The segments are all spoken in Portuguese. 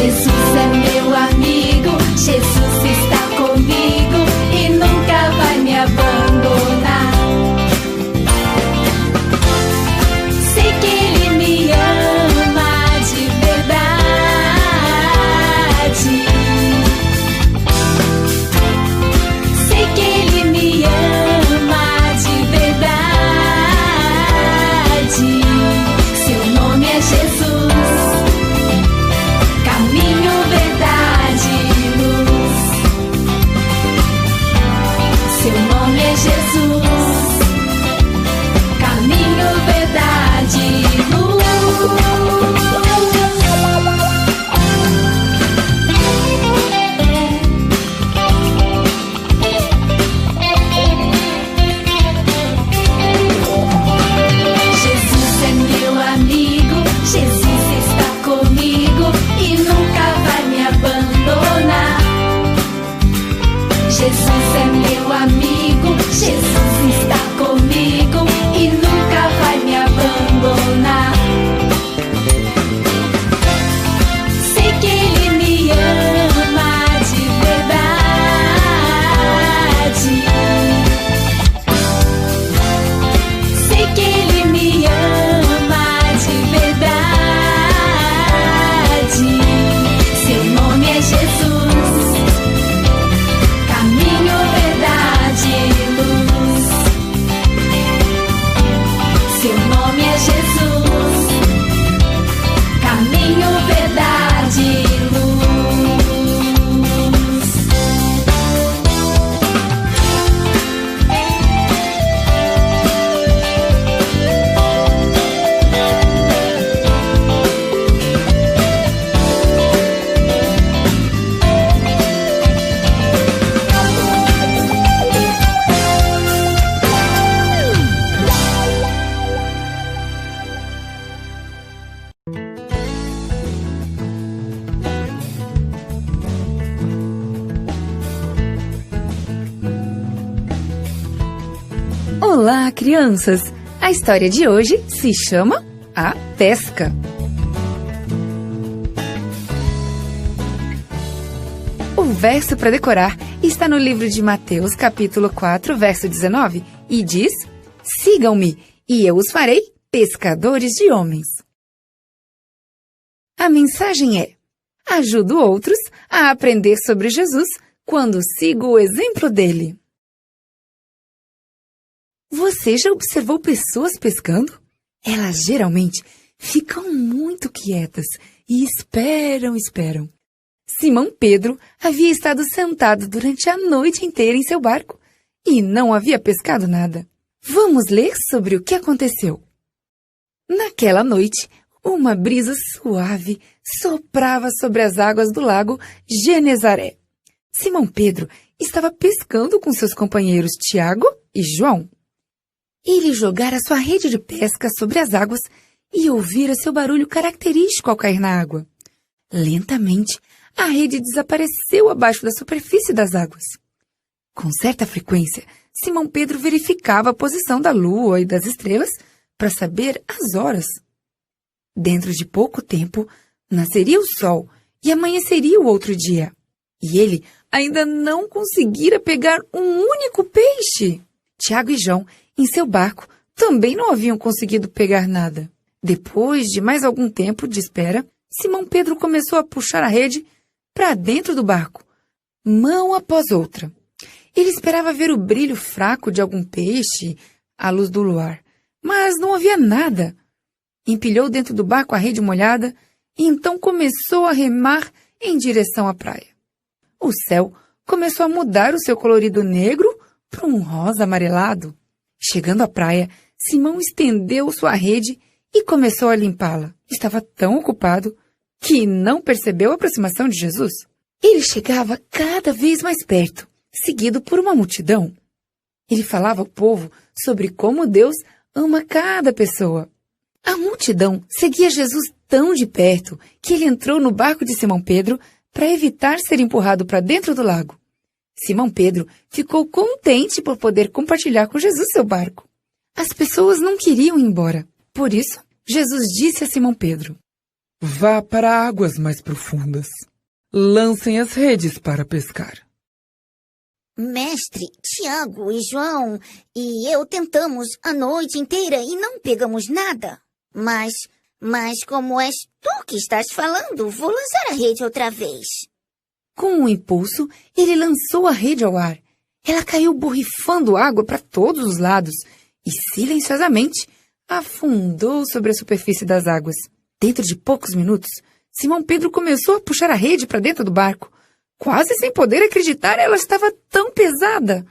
Jesus é meu amigo, Jesus está comigo e nunca vai me abandonar. Sei que Ele me ama de verdade. Sei que Ele me ama de verdade. Seu nome é Jesus, caminho, verdade e luz. Seu nome é Jesus, caminho, verdade e luz. Jesus é meu amigo, Jesus está comigo e nunca vai me abandonar. Jesus é meu amigo, Jesus está comigo e nunca vai me abandonar. Sei que Ele me ama de verdade. Sei que Ele me ama de verdade. Seu nome é Jesus, caminho, verdade e luz. Seu nome é Jesus, caminho, verdade e luz. Olá, crianças! A história de hoje se chama A Pesca. O verso para decorar está no livro de Mateus, capítulo 4, verso 19, e diz: Sigam-me, e eu os farei pescadores de homens. A mensagem é: ajudo outros a aprender sobre Jesus quando sigo o exemplo dele. Você já observou pessoas pescando? Elas geralmente ficam muito quietas e esperam. Simão Pedro havia estado sentado durante a noite inteira em seu barco e não havia pescado nada. Vamos ler sobre o que aconteceu. Naquela noite, uma brisa suave soprava sobre as águas do lago Genezaré. Simão Pedro estava pescando com seus companheiros Tiago e João. Ele jogara sua rede de pesca sobre as águas e ouvira seu barulho característico ao cair na água. Lentamente, a rede desapareceu abaixo da superfície das águas. Com certa frequência, Simão Pedro verificava a posição da lua e das estrelas para saber as horas. Dentro de pouco tempo, nasceria o sol e amanheceria o outro dia. E ele ainda não conseguira pegar um único peixe. Tiago e João, em seu barco, também não haviam conseguido pegar nada. Depois de mais algum tempo de espera, Simão Pedro começou a puxar a rede para dentro do barco, mão após outra. Ele esperava ver o brilho fraco de algum peixe à luz do luar, mas não havia nada. Empilhou dentro do barco a rede molhada e então começou a remar em direção à praia. O céu começou a mudar o seu colorido negro para um rosa amarelado. Chegando à praia, Simão estendeu sua rede e começou a limpá-la. Estava tão ocupado que não percebeu a aproximação de Jesus. Ele chegava cada vez mais perto, seguido por uma multidão. Ele falava ao povo sobre como Deus ama cada pessoa. A multidão seguia Jesus tão de perto que ele entrou no barco de Simão Pedro para evitar ser empurrado para dentro do lago. Simão Pedro ficou contente por poder compartilhar com Jesus seu barco. As pessoas não queriam ir embora. Por isso, Jesus disse a Simão Pedro: Vá para águas mais profundas. Lancem as redes para pescar. Mestre, Tiago e João e eu tentamos a noite inteira e não pegamos nada. Mas como és tu que estás falando, vou lançar a rede outra vez. Com um impulso, ele lançou a rede ao ar. Ela caiu borrifando água para todos os lados e, silenciosamente, afundou sobre a superfície das águas. Dentro de poucos minutos, Simão Pedro começou a puxar a rede para dentro do barco. Quase sem poder acreditar, ela estava tão pesada.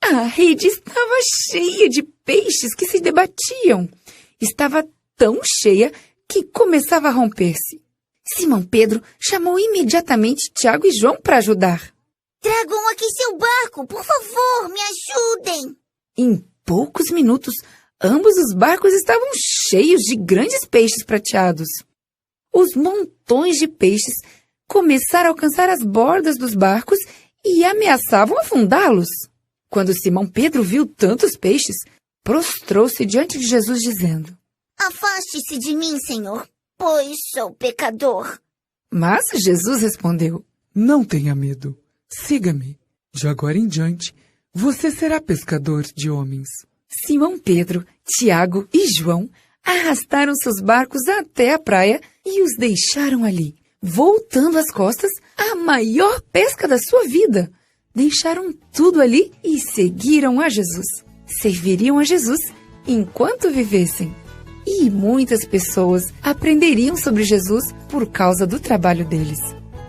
A rede estava cheia de peixes que se debatiam. Estava tão cheia que começava a romper-se. Simão Pedro chamou imediatamente Tiago e João para ajudar. Tragam aqui seu barco, por favor, me ajudem. Em poucos minutos, ambos os barcos estavam cheios de grandes peixes prateados. Os montões de peixes começaram a alcançar as bordas dos barcos e ameaçavam afundá-los. Quando Simão Pedro viu tantos peixes, prostrou-se diante de Jesus, dizendo: Afaste-se de mim, Senhor, pois sou pecador. Mas Jesus respondeu: Não tenha medo. Siga-me. De agora em diante, você será pescador de homens. Simão Pedro, Tiago e João arrastaram seus barcos até a praia e os deixaram ali, voltando as costas à maior pesca da sua vida. Deixaram tudo ali e seguiram a Jesus. Serviriam a Jesus enquanto vivessem. E muitas pessoas aprenderiam sobre Jesus por causa do trabalho deles.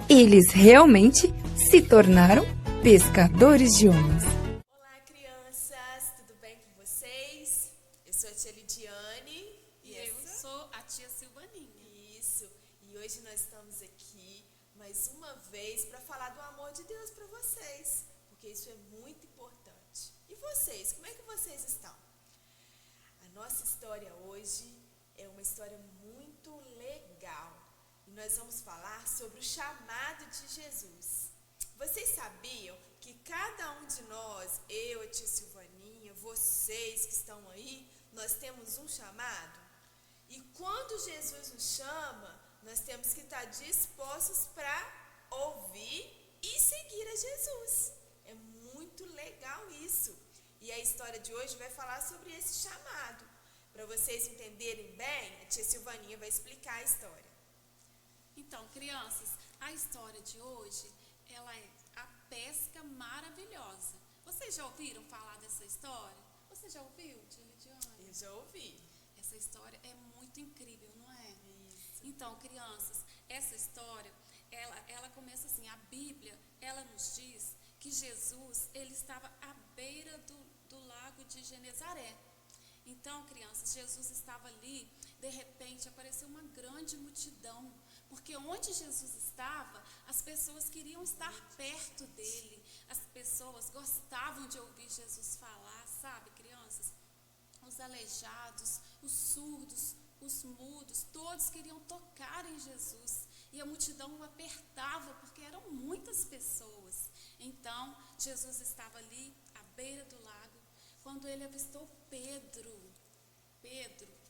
Eles realmente se tornaram pescadores de homens. Olá, crianças, tudo bem com vocês? Eu sou a tia Lidiane e eu sou a tia Silvaninha. Isso, e hoje nós estamos aqui mais uma vez para falar do amor de Deus para vocês, porque isso é muito importante. E vocês, como é que vocês estão? A nossa história hoje é uma história muito legal e nós vamos falar sobre o chamado de Jesus. Vocês sabiam que cada um de nós, eu, a tia Silvaninha, vocês que estão aí, nós temos um chamado? E quando Jesus nos chama, nós temos que estar dispostos para ouvir e seguir a Jesus. É muito legal isso. E a história de hoje vai falar sobre esse chamado. Para vocês entenderem bem, a tia Silvaninha vai explicar a história. Então, crianças, a história de hoje, ela é a pesca maravilhosa. Vocês já ouviram falar dessa história? Você já ouviu, tia Lidiane? Eu já ouvi. Essa história é muito incrível, não é? Isso. Então, crianças, essa história, ela começa assim, a Bíblia, ela nos diz que Jesus, ele estava à beira do lago de Genezaré. Então, crianças, Jesus estava ali, de repente apareceu uma grande multidão, porque onde Jesus estava, as pessoas queriam estar perto dele, as pessoas gostavam de ouvir Jesus falar, sabe, crianças? Os aleijados, os surdos, os mudos, todos queriam tocar em Jesus, e a multidão o apertava, porque eram muitas pessoas. Então, Jesus estava ali, à beira do lago, quando ele avistou Pedro,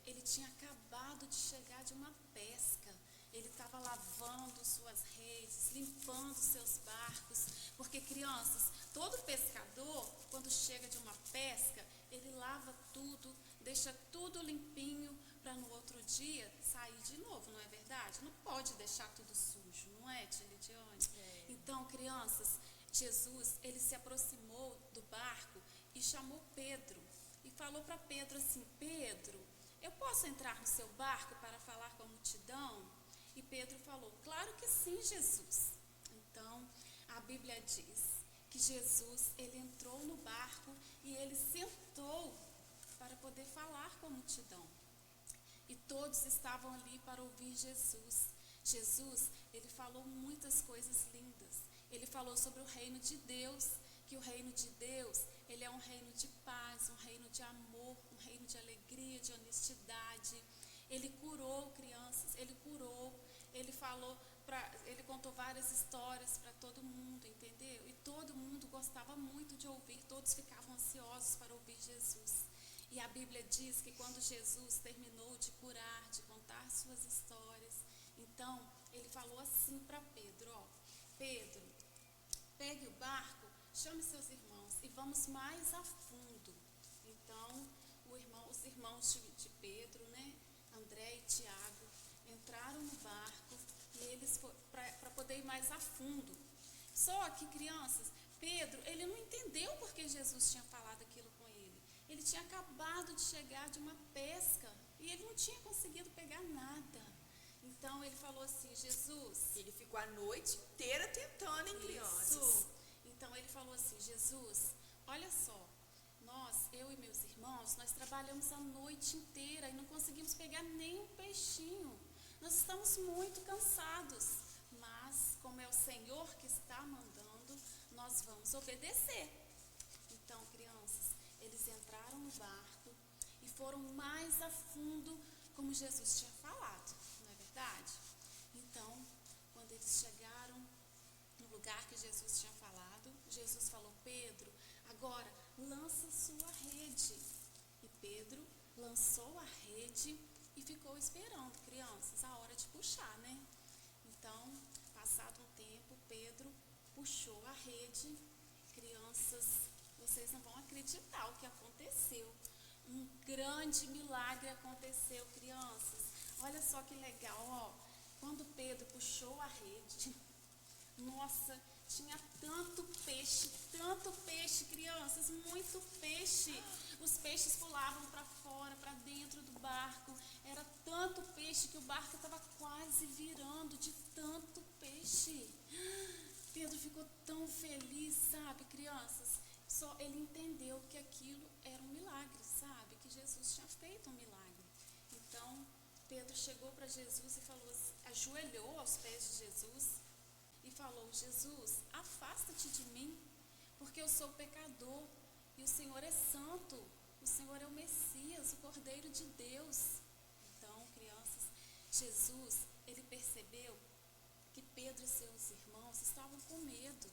ele tinha acabado de chegar de uma pesca. Ele estava lavando suas redes, limpando seus barcos. Porque, crianças, todo pescador, quando chega de uma pesca, ele lava tudo, deixa tudo limpinho para no outro dia sair de novo, não é verdade? Não pode deixar tudo sujo, não é, tia Lidiane? Então, crianças, Jesus, ele se aproximou do barco e chamou Pedro. E falou para Pedro assim: Pedro, eu posso entrar no seu barco para falar com a multidão? E Pedro falou: claro que sim, Jesus. Então, a Bíblia diz que Jesus, ele entrou no barco e ele sentou para poder falar com a multidão. E todos estavam ali para ouvir Jesus. Jesus, ele falou muitas coisas lindas. Ele falou sobre o reino de Deus, que o reino de Deus, ele é um reino de paz, um reino de amor, um reino de alegria, de honestidade. Ele curou crianças, ele ele contou várias histórias para todo mundo, entendeu? E todo mundo gostava muito de ouvir, todos ficavam ansiosos para ouvir Jesus. E a Bíblia diz que quando Jesus terminou de curar, de contar suas histórias, Então, ele falou assim para Pedro, ó, Pedro, pegue o barco, chame seus irmãos e vamos mais a fundo. Então, os irmãos de Pedro, né, André e Tiago, entraram no barco e eles para poder ir mais a fundo. Só que, crianças, Pedro, ele não entendeu porque Jesus tinha falado aquilo com ele. Ele tinha acabado de chegar de uma pesca e ele não tinha conseguido pegar nada. Então, ele falou assim, Jesus... Ele ficou a noite inteira tentando, hein, crianças? Isso. Então, ele falou assim, Jesus, olha só, eu e meus irmãos, nós trabalhamos a noite inteira e não conseguimos pegar nem um peixinho. Nós estamos muito cansados, mas como é o Senhor que está mandando, nós vamos obedecer. Então, crianças, eles entraram no barco e foram mais a fundo como Jesus tinha falado, não é verdade? Então, quando eles chegaram no lugar que Jesus tinha falado, Jesus falou, Pedro, agora lança sua rede. E Pedro lançou a rede e ficou esperando, crianças, a hora de puxar, né? Então, passado um tempo, Pedro puxou a rede. Crianças, vocês não vão acreditar o que aconteceu. Um grande milagre aconteceu, crianças. Olha só que legal, ó. Quando Pedro puxou a rede, nossa, tinha tanto peixe, crianças, muito peixe. Os peixes pulavam para fora, para dentro do barco. Era tanto peixe que o barco estava quase virando de tanto peixe. Pedro ficou tão feliz, sabe, crianças? Só ele entendeu que aquilo era um milagre, sabe? Que Jesus tinha feito um milagre. Então, Pedro chegou para Jesus e falou, ajoelhou aos pés de Jesus e falou, Jesus, afasta-te de mim, porque eu sou pecador e o Senhor é santo, o Senhor é o Messias, o Cordeiro de Deus. Então, crianças, Jesus, ele percebeu que Pedro e seus irmãos estavam com medo.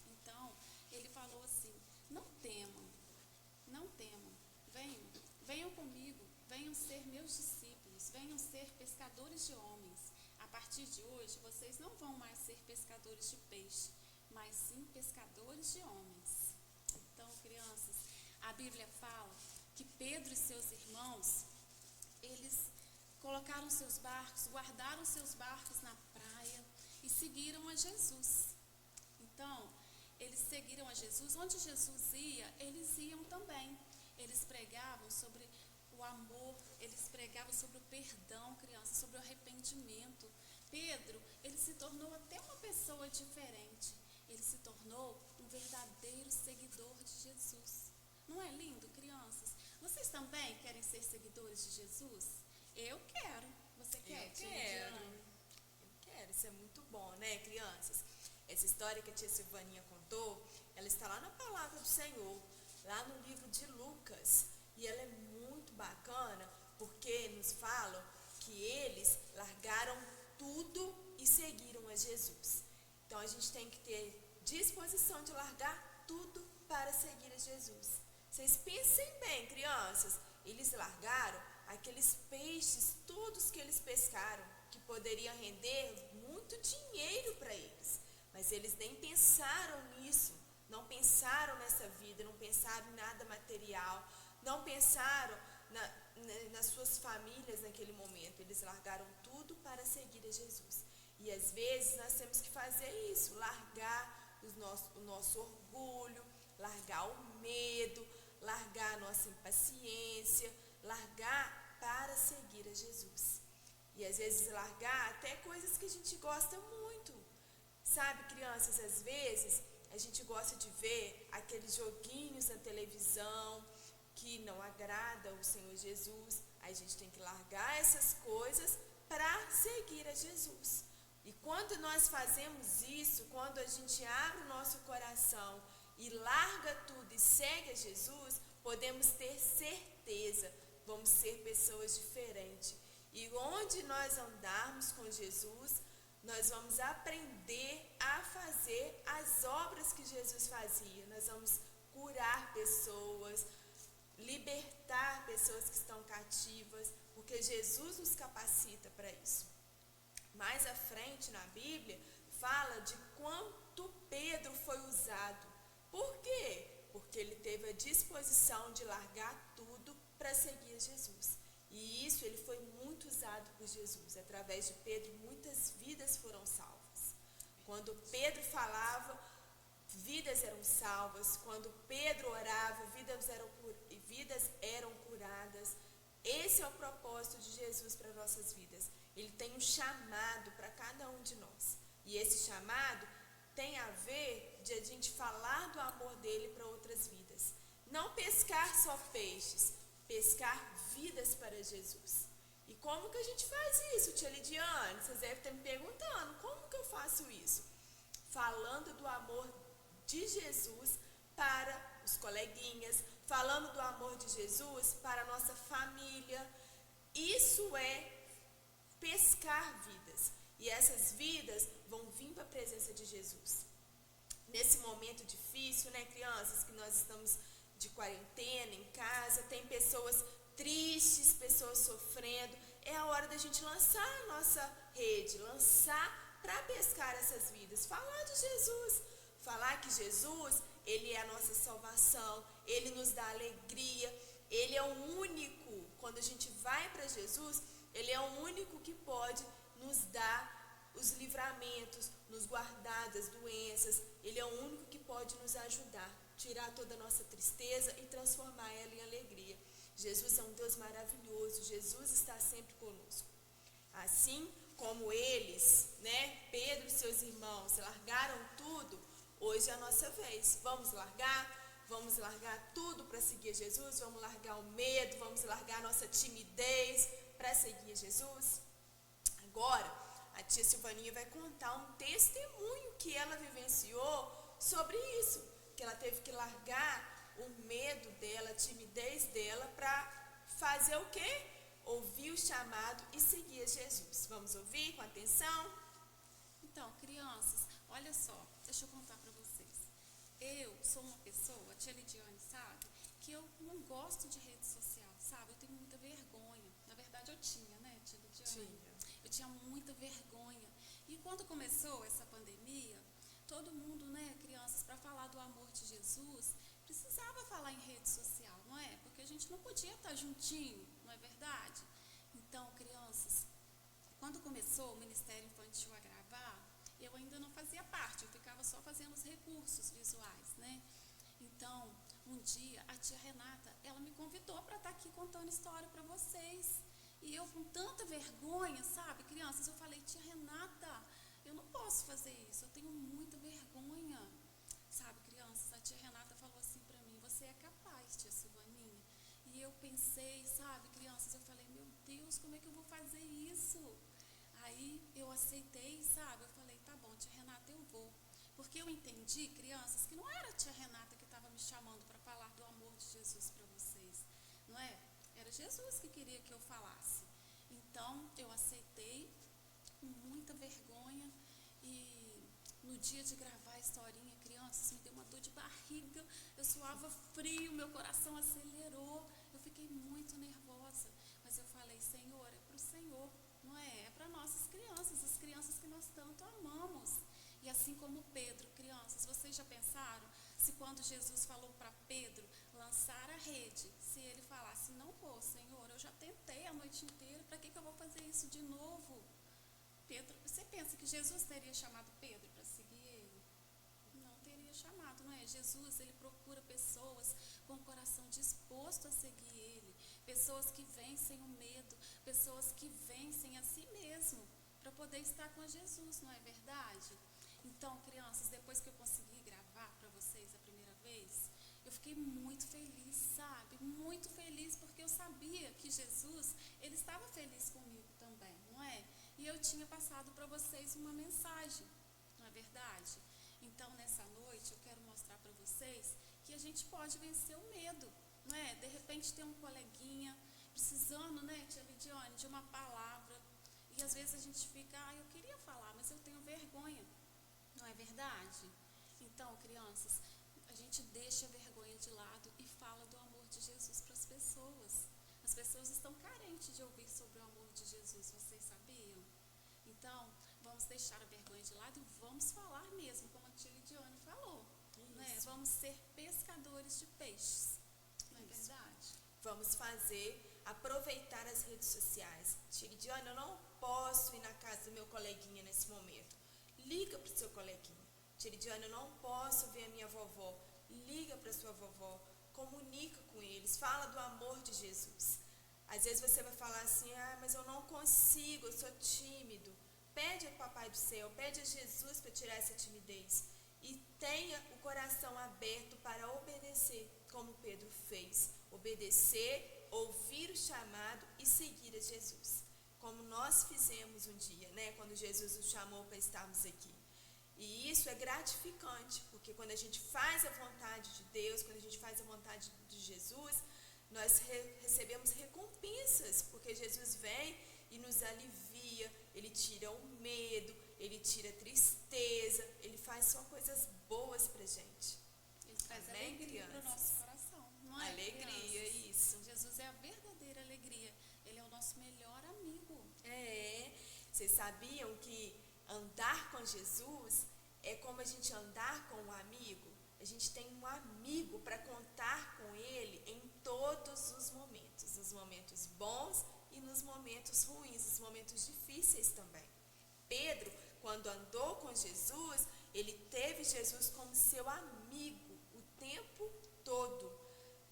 Então, ele falou assim, não temam, venham comigo, venham ser meus discípulos, venham ser pescadores de homens. A partir de hoje, vocês não vão mais ser pescadores de peixe, mas sim pescadores de homens. Então, crianças, a Bíblia fala que Pedro e seus irmãos, eles colocaram seus barcos, guardaram seus barcos na praia e seguiram a Jesus. Então, eles seguiram a Jesus. Onde Jesus ia, eles iam também. Eles pregavam sobre o amor, eles pregavam sobre o perdão, crianças, sobre o arrependimento. Pedro, ele se tornou até uma pessoa diferente. Ele se tornou um verdadeiro seguidor de Jesus. Não é lindo, crianças? Vocês também querem ser seguidores de Jesus? Eu quero. Você quer? Eu quero. Isso é muito bom, né, crianças? Essa história que a tia Silvaninha contou, ela está lá na palavra do Senhor, lá no livro de Lucas. E ela é muito bacana, porque nos falam que eles largaram tudo e seguiram a Jesus. Então, a gente tem que ter disposição de largar tudo para seguir a Jesus. Vocês pensem bem, crianças, eles largaram aqueles peixes, todos que eles pescaram, que poderiam render muito dinheiro para eles. Mas eles nem pensaram nisso, não pensaram nessa vida, não pensaram em nada material, não pensaram nas suas famílias naquele momento. Eles largaram tudo para seguir a Jesus. E às vezes nós temos que fazer isso, largar o nosso orgulho, largar o medo, largar a nossa impaciência, largar para seguir a Jesus. E às vezes largar até coisas que a gente gosta muito. Sabe, crianças, às vezes a gente gosta de ver aqueles joguinhos na televisão que não agrada o Senhor Jesus. Aí a gente tem que largar essas coisas para seguir a Jesus. E quando nós fazemos isso, quando a gente abre o nosso coração e larga tudo e segue a Jesus, podemos ter certeza, vamos ser pessoas diferentes. E onde nós andarmos com Jesus, nós vamos aprender a fazer as obras que Jesus fazia. Nós vamos curar pessoas, libertar pessoas que estão cativas, porque Jesus nos capacita para isso. Mais à frente na Bíblia, fala de quanto Pedro foi usado. Por quê? Porque ele teve a disposição de largar tudo para seguir Jesus. E isso, ele foi muito usado por Jesus. Através de Pedro, muitas vidas foram salvas. Quando Pedro falava, vidas eram salvas. Quando Pedro orava, vidas eram curadas. Esse é o propósito de Jesus para nossas vidas. Ele tem um chamado para cada um de nós. E esse chamado tem a ver de a gente falar do amor dele para outras vidas. Não pescar só peixes, pescar vidas para Jesus. E como que a gente faz isso, tia Lidiane? Vocês devem estar me perguntando, como que eu faço isso? Falando do amor de Jesus para os coleguinhas, falando do amor de Jesus para a nossa família. Isso é pescar vidas. E essas vidas vão vir para a presença de Jesus. Nesse momento difícil, né, crianças, que nós estamos de quarentena, em casa, tem pessoas tristes, pessoas sofrendo. É a hora da gente lançar a nossa rede, lançar para pescar essas vidas. Falar de Jesus, falar que Jesus, ele é a nossa salvação, ele nos dá alegria, ele é o único, quando a gente vai para Jesus, ele é o único que pode nos dar os livramentos, nos guardar das doenças. Ele é o único que pode nos ajudar, tirar toda a nossa tristeza e transformar ela em alegria. Jesus é um Deus maravilhoso, Jesus está sempre conosco. Assim como eles, né, Pedro e seus irmãos, largaram tudo, hoje é a nossa vez. Vamos largar tudo para seguir Jesus, vamos largar o medo, vamos largar a nossa timidez para seguir Jesus. Agora, a tia Silvaninha vai contar um testemunho que ela vivenciou sobre isso, que ela teve que largar o medo dela, a timidez dela, para fazer o quê? Ouvir o chamado e seguir Jesus. Vamos ouvir com atenção? Então, crianças, olha só, deixa eu contar para vocês. Eu sou uma pessoa, a tia Lidiane sabe, que eu não gosto de rede social, sabe? Eu tenho muita vergonha. Na verdade, eu tinha, né, tia Lidiane? Eu tinha muita vergonha. E quando começou essa pandemia, todo mundo, né, crianças, para falar do amor de Jesus, precisava falar em rede social, não é? Porque a gente não podia estar juntinho, não é verdade? Então, crianças, quando começou o Ministério Infantil a gravar, eu ainda não fazia parte, eu ficava só fazendo os recursos visuais, né? Então, um dia, a tia Renata, ela me convidou para estar aqui contando história para vocês. E eu, com tanta vergonha, sabe, crianças, eu falei, tia Renata, eu não posso fazer isso, eu tenho muita vergonha. Sabe, crianças, a tia Renata falou assim para mim, você é capaz, tia Silvaninha. E eu pensei, sabe, crianças, eu falei, meu Deus, como é que eu vou fazer isso? Aí eu aceitei, sabe, eu falei, tá bom, tia Renata, eu vou. Porque eu entendi, crianças, que não era a tia Renata que estava me chamando para falar do amor de Jesus para vocês, não é? Era Jesus que queria que eu falasse. Então, eu aceitei com muita vergonha e no dia de gravar a historinha, crianças, me deu uma dor de barriga, eu suava frio, meu coração acelerou, eu fiquei muito nervosa. Mas eu falei, Senhor, é para o Senhor, não é? É para nossas crianças, as crianças que nós tanto amamos. E assim como Pedro, crianças, vocês já pensaram se quando Jesus falou para Pedro lançar a rede, se ele falasse, não vou, Senhor, eu já tentei a noite inteira, para que eu vou fazer isso de novo? Pedro, você pensa que Jesus teria chamado Pedro para seguir ele? Não teria chamado, não é? Jesus, ele procura pessoas com o coração disposto a seguir ele, pessoas que vencem o medo, pessoas que vencem a si mesmo, para poder estar com Jesus, não é verdade? Então, crianças, depois que eu consegui gravar para vocês a primeira vez, eu fiquei muito feliz, sabe? Muito feliz, porque eu sabia que Jesus, ele estava feliz comigo também, não é? E eu tinha passado para vocês uma mensagem, não é verdade? Então, nessa noite, eu quero mostrar para vocês que a gente pode vencer o medo, não é? De repente, tem um coleguinha precisando, né, tia Lidiane, de uma palavra, e às vezes a gente fica, eu queria falar, mas eu tenho vergonha. Não é verdade? Então, crianças, a gente deixa a vergonha de lado e fala do amor de Jesus para as pessoas. As pessoas estão carentes de ouvir sobre o amor de Jesus, vocês sabiam? Então, vamos deixar a vergonha de lado e vamos falar mesmo, como a tia Lidiane falou. Né? Vamos ser pescadores de peixes. Não é verdade? Vamos aproveitar as redes sociais. Tia Lidiane, eu não posso ir na casa do meu coleguinha nesse momento. Liga para o seu coleguinha. Tia Lidiane, eu não posso ver a minha vovó. Liga para a sua vovó. Comunica com eles. Fala do amor de Jesus. Às vezes você vai falar assim, mas eu não consigo, eu sou tímido. Pede ao Papai do Céu, pede a Jesus para tirar essa timidez. E tenha o coração aberto para obedecer, como Pedro fez. Obedecer, ouvir o chamado e seguir a Jesus. Como nós fizemos um dia, né? Quando Jesus nos chamou para estarmos aqui. E isso é gratificante, porque quando a gente faz a vontade de Deus, quando a gente faz a vontade de Jesus, nós recebemos recompensas, porque Jesus vem e nos alivia, Ele tira o medo, Ele tira a tristeza, Ele faz só coisas boas pra gente. Ele traz Amém, alegria para o nosso coração, não é? Alegria, crianças? isso. Jesus é a verdadeira alegria, Ele é o nosso melhor amigo. Vocês sabiam que andar com Jesus é como a gente andar com um amigo? A gente tem um amigo para contar com ele em todos os momentos. Nos momentos bons e nos momentos ruins, nos momentos difíceis também. Pedro, quando andou com Jesus, ele teve Jesus como seu amigo o tempo todo.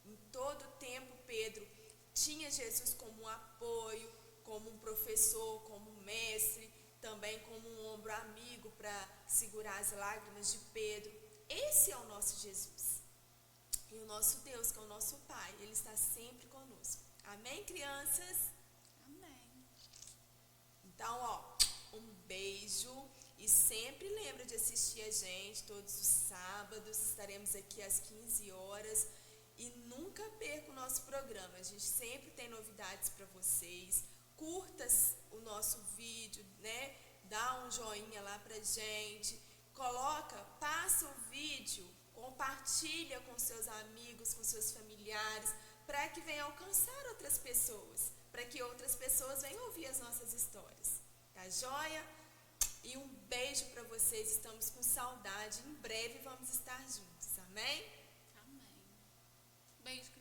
Em todo tempo, Pedro tinha Jesus como um apoio, como um professor, como um mestre, também como um ombro amigo para segurar as lágrimas de Pedro. Esse é o nosso Jesus. E o nosso Deus, que é o nosso Pai, Ele está sempre conosco. Amém, crianças? Amém. Então, um beijo. E sempre lembra de assistir a gente todos os sábados. Estaremos aqui às 15 horas. E nunca perca o nosso programa. A gente sempre tem novidades para vocês. Curta o nosso vídeo, né? Dá um joinha lá pra gente. Passa o vídeo, compartilha com seus amigos, com seus familiares, para que venha alcançar outras pessoas, para que outras pessoas venham ouvir as nossas histórias. Tá joia? E um beijo para vocês, estamos com saudade. Em breve vamos estar juntos, amém? Amém. Beijo.